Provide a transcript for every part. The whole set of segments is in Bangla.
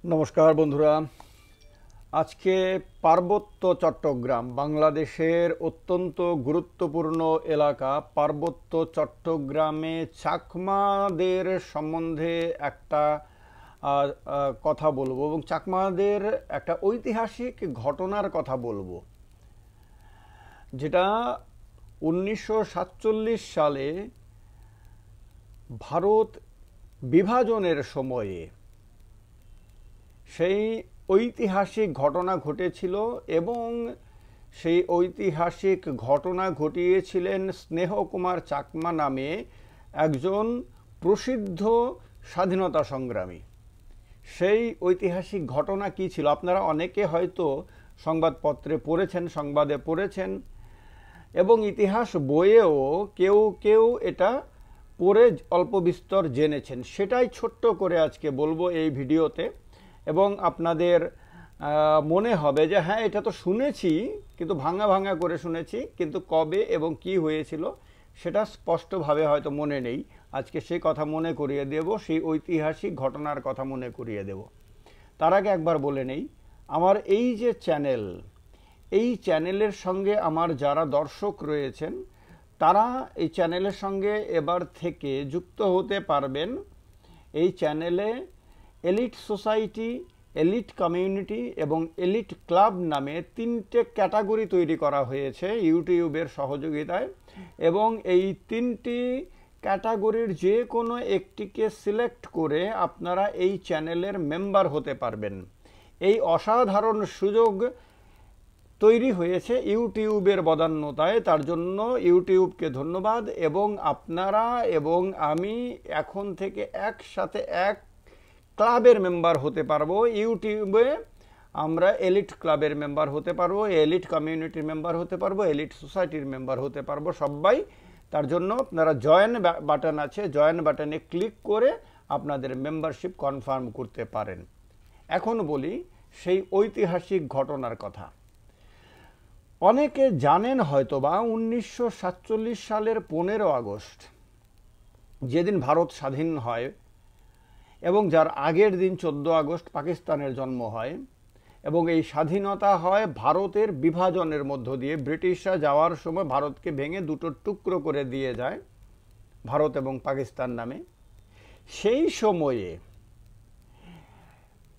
নমস্কার বন্ধুরা। আজকে পার্বত্য চট্টগ্রাম বাংলাদেশের অত্যন্ত গুরুত্বপূর্ণ এলাকা। পার্বত্য চট্টগ্রামে চাকমাদের সম্বন্ধে একটা কথা বলবো এবং চাকমাদের একটা ঐতিহাসিক ঘটনার কথা বলবো, যেটা 1947 সালে ভারত বিভাজনের সময়ে সেই ঐতিহাসিক ঘটনা ঘটেছিল এবং সেই ঐতিহাসিক ঘটনা ঘটিয়েছিলেন স্নেহকুমার চাকমা নামে একজন প্রসিদ্ধ স্বাধীনতা সংগ্রামী। সেই ঐতিহাসিক ঘটনা কি ছিল আপনারা অনেকে হয়তো সংবাদপত্রে পড়েছেন, সংবাদে পড়েছেন এবং ইতিহাস বইয়েও কেউ কেউ এটা পড়ে অল্প বিস্তর জেনেছেন। সেটাই ছোট্ট করে আজকে বলবো এই ভিডিওতে এবং আপনাদের মনে হবে যে হ্যাঁ, এটা তো শুনেছি কিন্তু ভাঙা ভাঙা করে শুনেছি, কিন্তু কবে এবং কি হয়েছিল সেটা স্পষ্টভাবে হয়তো মনে নেই। আজকে সেই কথা মনে করিয়ে দেব, সেই ঐতিহাসিক ঘটনার কথা মনে করিয়ে দেব। তার আগে একবার বলে নেই, আমার এই যে চ্যানেল, এই চ্যানেলের সঙ্গে আমার যারা দর্শক রয়েছেন তারা এই চ্যানেলের সঙ্গে এবার থেকে যুক্ত হতে পারবেন। এই চ্যানেলে এলিট সোসাইটি, এলিট কমিউনিটি এবং এলিট ক্লাব নামে তিনটে ক্যাটাগরি তৈরি করা হয়েছে ইউটিউবের সহযোগিতায়, এবং এই তিনটি ক্যাটাগরির যে কোনো একটিকে সিলেক্ট করে আপনারা এই চ্যানেলের মেম্বার হতে পারবেন। এই অসাধারণ সুযোগ তৈরি হয়েছে ইউটিউবের বদান্যতায়, তার জন্য ইউটিউবকে ধন্যবাদ। এবং আপনারা এবং আমি এখন থেকে একসাথে এক ক্লাবের মেম্বার হতে পারবো। ইউটিউবে আমরা এলিট ক্লাবের মেম্বার হতে পারবো, এলিট কমিউনিটির মেম্বার হতে পারবো, এলিট সোসাইটির মেম্বার হতে পারবো সবাই। তার জন্য আপনারা জয়েন বাটন আছে, জয়েন বাটনে ক্লিক করে আপনাদের মেম্বারশিপ কনফার্ম করতে পারেন। এখন বলি সেই ঐতিহাসিক ঘটনার কথা। অনেকে জানেন হয়তোবা 1947 সালের 15 আগস্ট, যেদিন ভারত স্বাধীন হয় এবং যার আগের দিন 14 আগস্ট পাকিস্তানের জন্ম হয়, এবং এই স্বাধীনতা হয় ভারতের বিভাজনের মধ্য দিয়ে। ব্রিটিশরা যাওয়ার সময় ভারতকে ভেঙে দুটো টুকরো করে দিয়ে যায়, ভারত এবং পাকিস্তান নামে। সেই সময়ে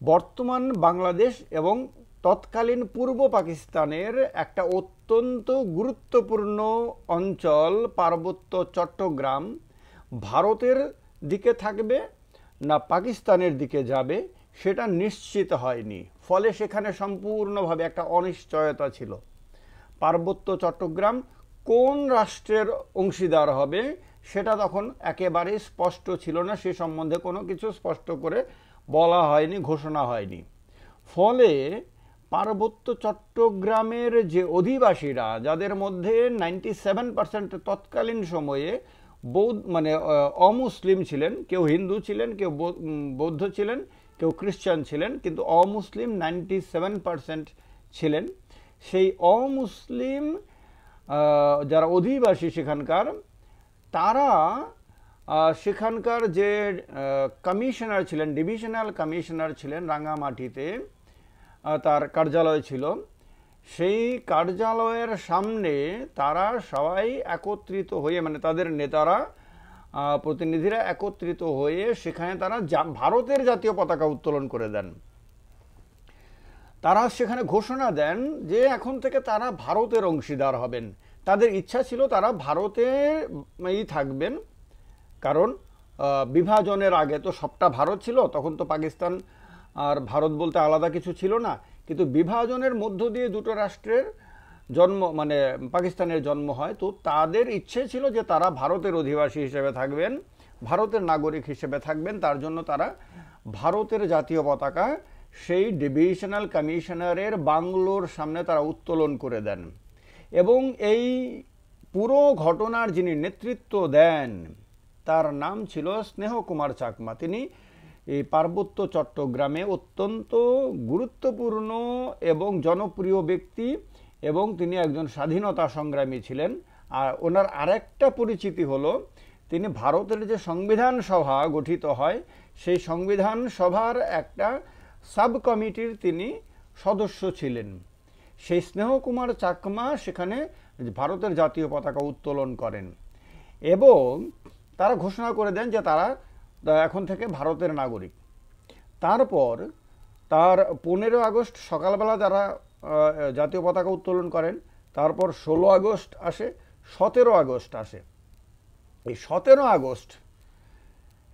বর্তমান বাংলাদেশ এবং তৎকালীন পূর্ব পাকিস্তানের একটা অত্যন্ত গুরুত্বপূর্ণ অঞ্চল পার্বত্য চট্টগ্রাম ভারতের দিকে থাকবে না পাকিস্তানের দিকে যাবে সেটা নিশ্চিত হয়নি। ফলে সেখানে সম্পূর্ণভাবে একটা অনিশ্চয়তা ছিল। পার্বত্য চট্টগ্রাম কোন রাষ্ট্রের অংশীদার হবে সেটা তখন একেবারেই স্পষ্ট ছিল না, সে সম্বন্ধে কোনো কিছু স্পষ্ট করে বলা হয়নি, ঘোষণা হয়নি। ফলে পার্বত্য চট্টগ্রামের যে অধিবাসীরা, যাদের মধ্যে 97% তৎকালীন সময়ে অমুসলিম ছিলেন, কেউ হিন্দু ছিলেন, কেউ বৌদ্ধ ছিলেন, কেউ খ্রিস্টান ছিলেন, কিন্তু অমুসলিম 97% ছিলেন। সেই অমুসলিম যারা অধিবাসী সেখানকার, তারা সেখানকার যে কমিশনার ছিলেন, ডিভিশনাল কমিশনার ছিলেন রাঙামাটিতে, তার কার্যালয় ছিল, সেই কার্যালয়ের সামনে তারা সবাই একত্রিত হয়ে, মানে তাদের নেতারা, প্রতিনিধিরা একত্রিত হয়ে সেখানে তারা ভারতের জাতীয় পতাকা উত্তোলন করে দেন। তারা সেখানে ঘোষণা দেন যে এখন থেকে তারা ভারতের অংশীদার হবেন। তাদের ইচ্ছা ছিল তারা ভারতেই থাকবেন, কারণ বিভাজনের আগে তো সবটা ভারত ছিল, তখন তো পাকিস্তান আর ভারত বলতে আলাদা কিছু ছিল না। কিন্তু বিভাজনের মধ্য দিয়ে দুটো রাষ্ট্রের জন্ম, মানে পাকিস্তানের জন্ম হয়, তো তাদের ইচ্ছে ছিল যে তারা ভারতের অধিবাসী হিসেবে থাকবেন, ভারতের নাগরিক হিসেবে থাকবেন। তার জন্য তারা ভারতের জাতীয় পতাকা সেই ডিভিশনাল কমিশনারের বাংলোর সামনে তারা উত্তোলন করে দেন। এবং এই পুরো ঘটনার যিনি নেতৃত্ব দেন তার নাম ছিল স্নেহকুমার চাকমা। তিনি এই পার্বত্য চট্টগ্রামে অত্যন্ত গুরুত্বপূর্ণ এবং জনপ্রিয় ব্যক্তি, এবং তিনি একজন স্বাধীনতা সংগ্রামী ছিলেন। আর ওনার আরেকটা পরিচিতি হলো তিনি ভারতের যে সংবিধান সভা গঠিত হয় সেই সংবিধান সভার একটা সাব কমিটির তিনি সদস্য ছিলেন। সেই স্নেহকুমার চাকমা সেখানে ভারতের জাতীয় পতাকা উত্তোলন করেন এবং তারা ঘোষণা করে দেন যে তারা এখন থেকে ভারতের নাগরিক। তারপর তার 15 আগস্ট সকালবেলা তারা জাতীয় পতাকা উত্তোলন করেন। তারপর 16 আগস্ট আসে, 17 আগস্ট আসে। এই 17 আগস্ট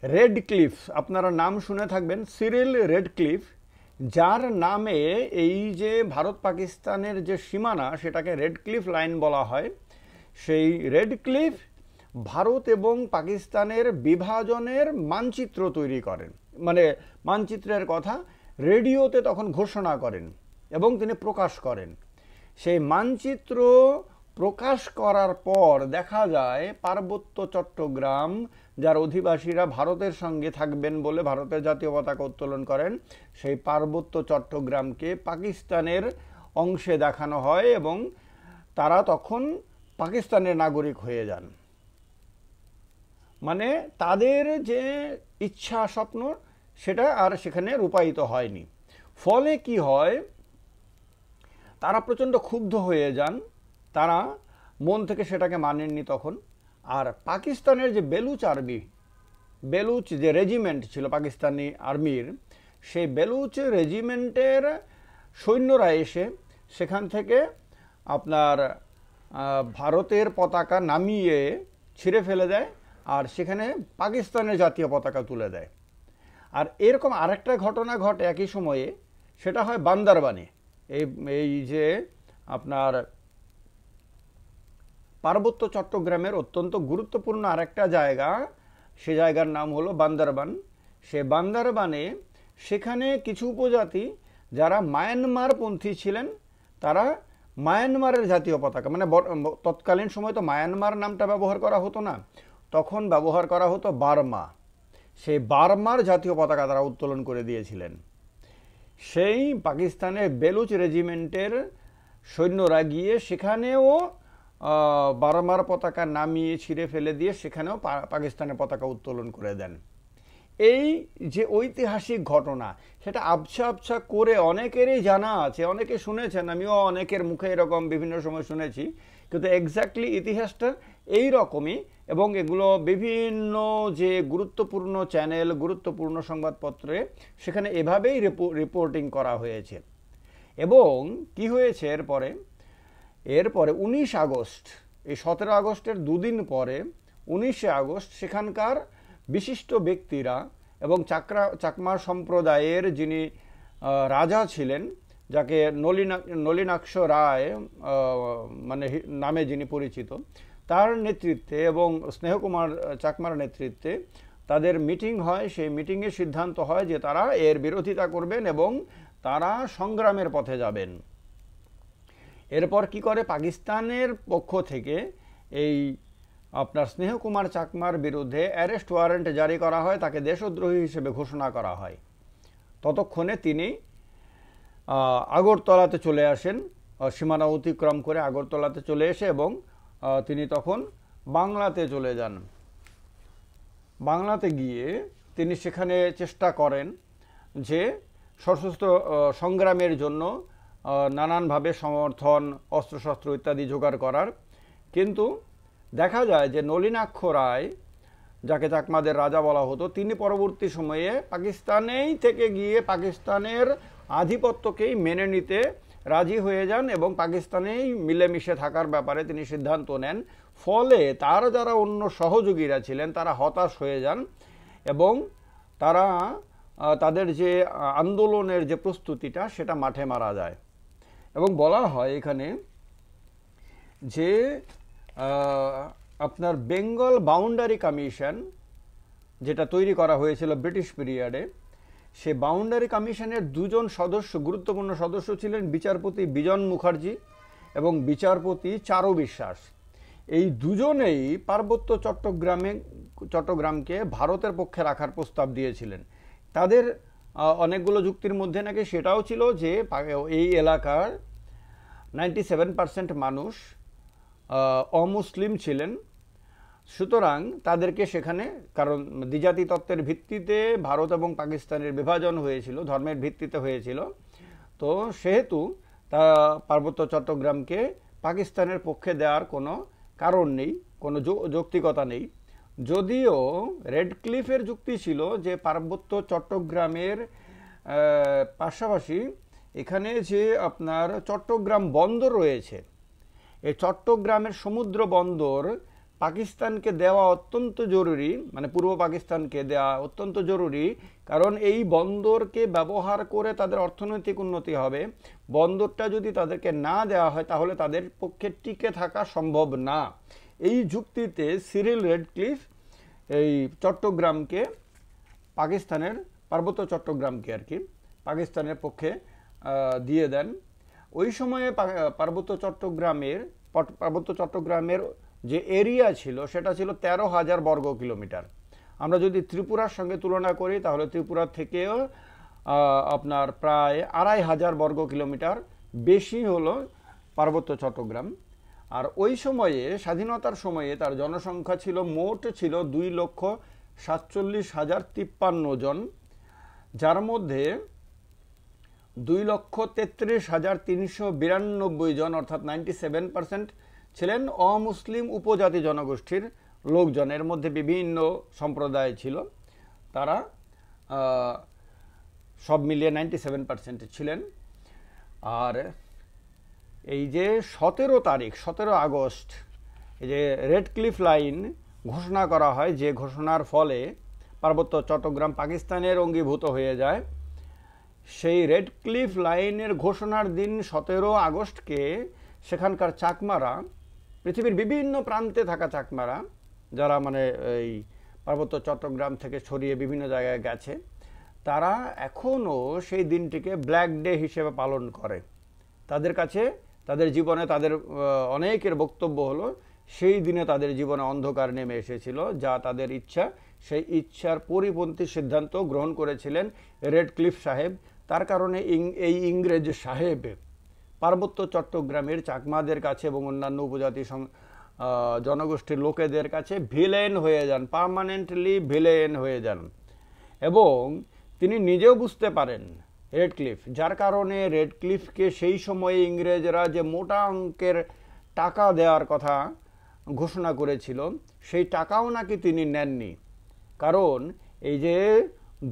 রেডক্লিফ, আপনারা নাম শুনে থাকবেন, সিরিল রেডক্লিফ, যার নামে এই যে ভারত পাকিস্তানের যে সীমানা সেটাকে রেডক্লিফ লাইন বলা হয়, সেই রেডক্লিফ ভারত এবং পাকিস্তানের বিভাজনের মানচিত্র তৈরি করেন। মানে মানচিত্রের কথা রেডিওতে তখন ঘোষণা করেন এবং তিনি প্রকাশ করেন। সেই মানচিত্র প্রকাশ করার পর দেখা যায় পার্বত্য চট্টগ্রাম, যার অধিবাসীরা ভারতের সঙ্গে থাকবেন বলে ভারতের জাতীয় পতাকা উত্তোলন করেন, সেই পার্বত্য চট্টগ্রামকে পাকিস্তানের অংশে দেখানো হয় এবং তারা তখন পাকিস্তানের নাগরিক হয়ে যান। মানে তাদের যে ইচ্ছা স্বপ্ন সেটা আর সেখানে রূপায়িত হয়নি। ফলে কি হয়, তারা প্রচণ্ড ক্ষুব্ধ হয়ে যান, তারা মন থেকে সেটাকে মানেননি তখন। আর পাকিস্তানের যে বেলুচ যে রেজিমেন্ট ছিল পাকিস্তানি আর্মির, সেই বেলুচ রেজিমেন্টের সৈন্যরা এসে সেখান থেকে আপনার ভারতের পতাকা নামিয়ে ছিঁড়ে ফেলে দেয় আর সেখানে পাকিস্তানের জাতীয় পতাকা তুলে দেয়। আর এরকম আরেকটা ঘটনা ঘটে একই সময়ে, সেটা হয় বান্দরবানে। এই যে আপনার পার্বত্য চট্টগ্রামের অত্যন্ত গুরুত্বপূর্ণ আরেকটা জায়গা, সে জায়গার নাম হলো বান্দরবান। সে বান্দরবানে সেখানে কিছু উপজাতি যারা মায়ানমারপন্থী ছিলেন, তারা মায়ানমারের জাতীয় পতাকা, মানে তৎকালীন সময় তো মায়ানমার নামটা ব্যবহার করা হতো না, তখন ব্যবহার করা হতো বার্মা। সেই বার্মার জাতীয় পতাকা তারা উত্তোলন করে দিয়েছিলেন। সেই পাকিস্তানের বেলুচ রেজিমেন্টের সৈন্যরা গিয়ে সেখানেও বার্মার পতাকা নামিয়ে ছিঁড়ে ফেলে দিয়ে সেখানেও পাকিস্তানের পতাকা উত্তোলন করে দেন। এই যে ঐতিহাসিক ঘটনা, সেটা আবছা আবছা করে অনেকেরই জানা আছে, অনেকে শুনেছেন, আমিও অনেকের মুখে এরকম বিভিন্ন সময় শুনেছি, কিন্তু এক্স্যাক্টলি ইতিহাসটা এই রকমই। এবং এগুলো বিভিন্ন যে গুরুত্বপূর্ণ চ্যানেল, গুরুত্বপূর্ণ সংবাদপত্রে সেখানে এভাবেই রিপোর্টিং করা হয়েছে। এবং কি হয়েছে এরপরে 19 আগস্ট, এই 17 আগস্টের দুদিন পরে 19 আগস্ট সেখানকার বিশিষ্ট ব্যক্তিরা এবং চাকমা সম্প্রদায়ের যিনি রাজা ছিলেন, যাকে নলিনাক্ষ রায় মানে নামে যিনি পরিচিত, তার নেতৃত্বে এবং স্নেহকুমার চাকমার নেতৃত্বে তাদের মিটিং হয়। সেই মিটিংয়ে সিদ্ধান্ত হয় যে তারা এর বিরোধিতা করবেন এবং তারা সংগ্রামের পথে যাবেন। এরপর কি করে, পাকিস্তানের পক্ষ থেকে এই আপনার স্নেহকুমার চাকমার বিরুদ্ধে অ্যারেস্ট ওয়ারেন্ট জারি করা হয়, তাকে দেশদ্রোহী হিসেবে ঘোষণা করা হয়। ততক্ষণে তিনি আগরতলাতে চলে আসেন, সীমানা অতিক্রম করে আগরতলাতে চলে এসে এবং তিনি তখন বাংলাতে চলে যান। বাংলাতে গিয়ে তিনি সেখানে চেষ্টা করেন যে সশস্ত্র সংগ্রামের জন্য নানানভাবে সমর্থন, অস্ত্রশস্ত্র ইত্যাদি জোগাড় করার। কিন্তু দেখা যায় যে নলিনাক্ষ রায়, যাকে চাকমাদের রাজা বলা হতো, তিনি পরবর্তী সময়ে পাকিস্তানেই থেকে গিয়ে পাকিস্তানের আধিপত্যকেই মেনে নিতে রাজি হয়ে যান এবং পাকিস্তানেই মিলেমিশে থাকার ব্যাপারে তিনি সিদ্ধান্ত নেন। ফলে তার যারা অন্য সহযোগীরা ছিলেন তারা হতাশ হয়ে যান এবং তারা তাদের যে আন্দোলনের যে প্রস্তুতিটা সেটা মাঠে মারা যায়। এবং বলা হয় এখানে যে আপনার বেঙ্গল বাউন্ডারি কমিশন যেটা তৈরি করা হয়েছিল ব্রিটিশ পিরিয়ডে, সে বাউন্ডারি কমিশনের দুজন সদস্য, গুরুত্বপূর্ণ সদস্য ছিলেন বিচারপতি বিজন মুখার্জি এবং বিচারপতি চারু বিশ্বাস। এই দুজনেই পার্বত্য চট্টগ্রামকে ভারতের পক্ষে রাখার প্রস্তাব দিয়েছিলেন। তাদের অনেকগুলো যুক্তির মধ্যে নাকি সেটাও ছিল যে এই এলাকার 97% মানুষ অমুসলিম ছিলেন, সুতরাং তাদেরকে সেখানে, কারণ দ্বিজাতি তত্ত্বের ভিত্তিতে ভারত এবং পাকিস্তানের বিভাজন হয়েছিল, ধর্মের ভিত্তিতে হয়েছিল, তো সেহেতু তা পার্বত্য চট্টগ্রামকে পাকিস্তানের পক্ষে দেওয়ার কোনো কারণ নেই, কোনো যৌক্তিকতা নেই। যদিও রেড ক্লিফের যুক্তি ছিল যে পার্বত্য চট্টগ্রামের পাশাপাশি এখানে যে আপনার চট্টগ্রাম বন্দর রয়েছে, এই চট্টগ্রামের সমুদ্র বন্দর পাকিস্তানকে দেওয়া অত্যন্ত জরুরি, মানে পূর্ব পাকিস্তানকে দেওয়া অত্যন্ত জরুরি, কারণ এই বন্দরকে ব্যবহার করে তাদের অর্থনৈতিক উন্নতি হবে। বন্দরটা যদি তাদেরকে না দেওয়া হয় তাহলে তাদের পক্ষে টিকে থাকা সম্ভব না। এই যুক্তিতে সিরিল রেডক্লিফ এই চট্টগ্রামকে পাকিস্তানের, পার্বত্য চট্টগ্রামকে আর কি পাকিস্তানের পক্ষে দিয়ে দেন। ওই সময়ে পার্বত্য চট্টগ্রামের যে এরিয়া ছিল সেটা ছিল 13,000 বর্গ কিলোমিটার। আমরা যদি ত্রিপুরার সঙ্গে তুলনা করি তাহলে ত্রিপুরা থেকেও আপনার প্রায় 2,500 বর্গ কিলোমিটার বেশি হলো পার্বত্য চট্টগ্রাম। আর ওই সময়ে, স্বাধীনতার সময়ে, তার জনসংখ্যা ছিল, মোট ছিল 2,47,053 জন, যার মধ্যে 2,33,392 জন অর্থাৎ 97% ছিলেন অমুসলিম উপজাতি জনগোষ্ঠীর লোকজন। এর মধ্যে বিভিন্ন সম্প্রদায় ছিল, তারা সব মিলিয়ে 97% ছিলেন। আর এই যে 17 আগস্ট এই যে রেড ক্লিফ লাইন ঘোষণা করা হয়, যে ঘোষণার ফলে পার্বত্য চট্টগ্রাম পাকিস্তানের অঙ্গীভূত হয়ে যায়, সেই রেড ক্লিফ লাইনের ঘোষণার দিন 17 আগস্টকে সেখানকার চাকমারা, পৃথিবীর বিভিন্ন প্রান্তে থাকা চাকমারা, যারা মানে এই পার্বত্য চট্টগ্রাম থেকে ছড়িয়ে বিভিন্ন জায়গায় গেছে, তারা এখনও সেই দিনটিকে ব্ল্যাক ডে হিসেবে পালন করে। তাদের কাছে, তাদের জীবনে, তাদের অনেকের বক্তব্য হলো সেই দিনে তাদের জীবনে অন্ধকার নেমে এসেছিল, যা তাদের ইচ্ছা, সেই ইচ্ছার পরিপন্থী সিদ্ধান্ত গ্রহণ করেছিলেন রেড ক্লিফ সাহেব। তার কারণে এই ইংরেজ সাহেব পার্বত্য চট্টগ্রামের চাকমাদের কাছে এবং অন্যান্য উপজাতি জনগোষ্ঠীর লোকেদের কাছে ভিলেন হয়ে যান, পার্মানেন্টলি ভিলেন হয়ে যান। এবং তিনি নিজেও বুঝতে পারেন রেড ক্লিফ, যার কারণে রেড ক্লিফকে সেই সময়ে ইংরেজরা যে মোটা অঙ্কের টাকা দেওয়ার কথা ঘোষণা করেছিল, সেই টাকাও নাকি তিনি নেননি। কারণ এই যে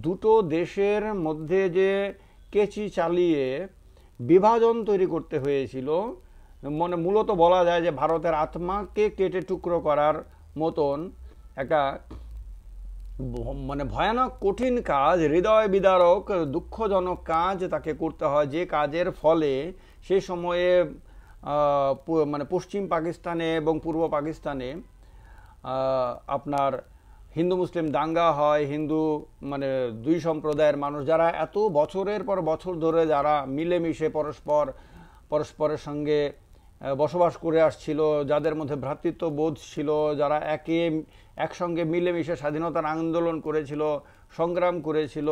দুটো দেশের মধ্যে যে কেচি চালিয়ে বিভাজন তৈরি করতে হয়েছিল, মানে মূলত বলা যায় যে ভারতের আত্মাকে কেটে টুকরো করার মতন একটা মানে ভয়ানক কঠিন কাজ, হৃদয় বিদারক দুঃখজনক কাজ তাকে করতে হয়, যে কাজের ফলে সেই সময়ে মানে পশ্চিম পাকিস্তানে এবং পূর্ব পাকিস্তানে আপনার হিন্দু মুসলিম দাঙ্গা হয়। হিন্দু মানে দুই সম্প্রদায়ের মানুষ যারা এত বছরের পর বছর ধরে যারা মিলেমিশে পরস্পরের সঙ্গে বসবাস করে আসছিল, যাদের মধ্যে ভ্রাতৃত্ববোধ ছিল, যারা একসঙ্গে মিলেমিশে স্বাধীনতার আন্দোলন করেছিল, সংগ্রাম করেছিল,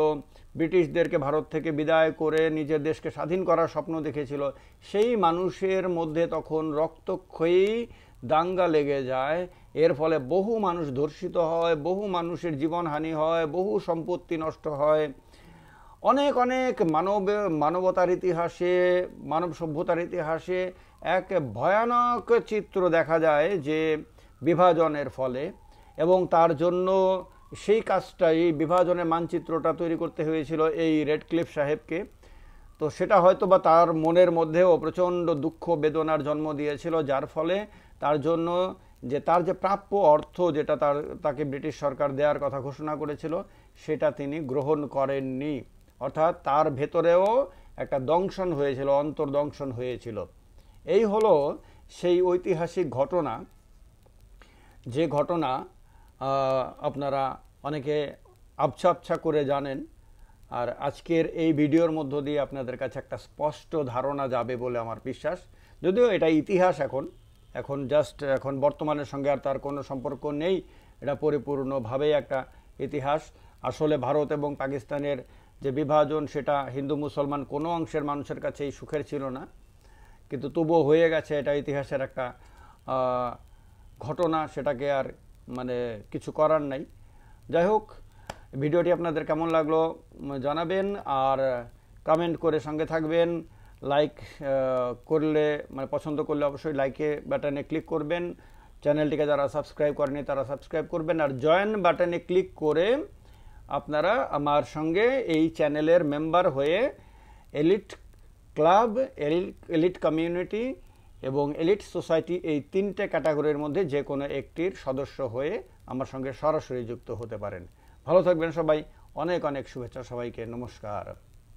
ব্রিটিশদেরকে ভারত থেকে বিদায় করে নিজের দেশকে স্বাধীন করার স্বপ্ন দেখেছিল, সেই মানুষের মধ্যে তখন রক্তক্ষয়ী দাঙ্গা লেগে যায়। এর ফলে বহু মানুষ ধর্ষিত হয়, বহু মানুষের জীবনহানি হয়, বহু সম্পত্তি নষ্ট হয়। অনেক অনেক মানবতার ইতিহাসে, মানব সভ্যতার ইতিহাসে এক ভয়ানক চিত্র দেখা যায় যে বিভাজনের ফলে, এবং তার জন্য সেই কাজটাই, বিভাজনের মানচিত্রটা তৈরি করতে হয়েছিল এই রেড ক্লিফ সাহেবকে। তো সেটা হয়তো বা তার মনের মধ্যেও প্রচণ্ড দুঃখ বেদনার জন্ম দিয়েছিল, যার ফলে তার জন্য যে তার যে প্রাপ্য অর্থ, যেটা তাকে ব্রিটিশ সরকার দেওয়ার কথা ঘোষণা করেছিল, সেটা তিনি গ্রহণ করেননি। অর্থাৎ তার ভেতরেও একটা দংশন হয়েছিল, অন্তর্দংশন হয়েছিল। এই হলো সেই ঐতিহাসিক ঘটনা, যে ঘটনা আপনারা অনেকে আবছা আবছা করে জানেন। আর আজকের এই ভিডিওর মধ্য দিয়ে আপনাদের কাছে একটা স্পষ্ট ধারণা যাবে বলে আমার বিশ্বাস। যদিও এটা ইতিহাস, এখন জাস্ট এখন বর্তমানের সঙ্গে আর তার কোনো সম্পর্ক নেই, এটা পরিপূর্ণভাবেই একটা ইতিহাস। আসলে ভারত এবং পাকিস্তানের যে বিভাজন, সেটা হিন্দু মুসলমান কোনো অংশের মানুষের কাছেই সুখের ছিল না, কিন্তু তবুও হয়ে গেছে। এটা ইতিহাসের একটা ঘটনা, সেটাকে আর মানে কিছু করার নাই। যাই হোক, ভিডিওটি আপনাদের কেমন লাগলো জানাবেন, আর কমেন্ট করে সঙ্গে থাকবেন। লাইক করলে মানে পছন্দ করলে অবশ্যই লাইকে বাটনে ক্লিক করবেন। চ্যানেলটিকে যারা সাবস্ক্রাইব করেনি তারা সাবস্ক্রাইব করবেন, আর জয়েন বাটনে ক্লিক করে আপনারা আমার সঙ্গে এই চ্যানেলের মেম্বার হয়ে এলিট ক্লাব, এলিট কমিউনিটি এবং এলিট সোসাইটি, এই 3টে ক্যাটাগরির মধ্যে যে কোনো একটির সদস্য হয়ে আমার সঙ্গে সরাসরি যুক্ত হতে পারেন। ভালো থাকবেন সবাই, অনেক অনেক শুভেচ্ছা সবাইকে, নমস্কার।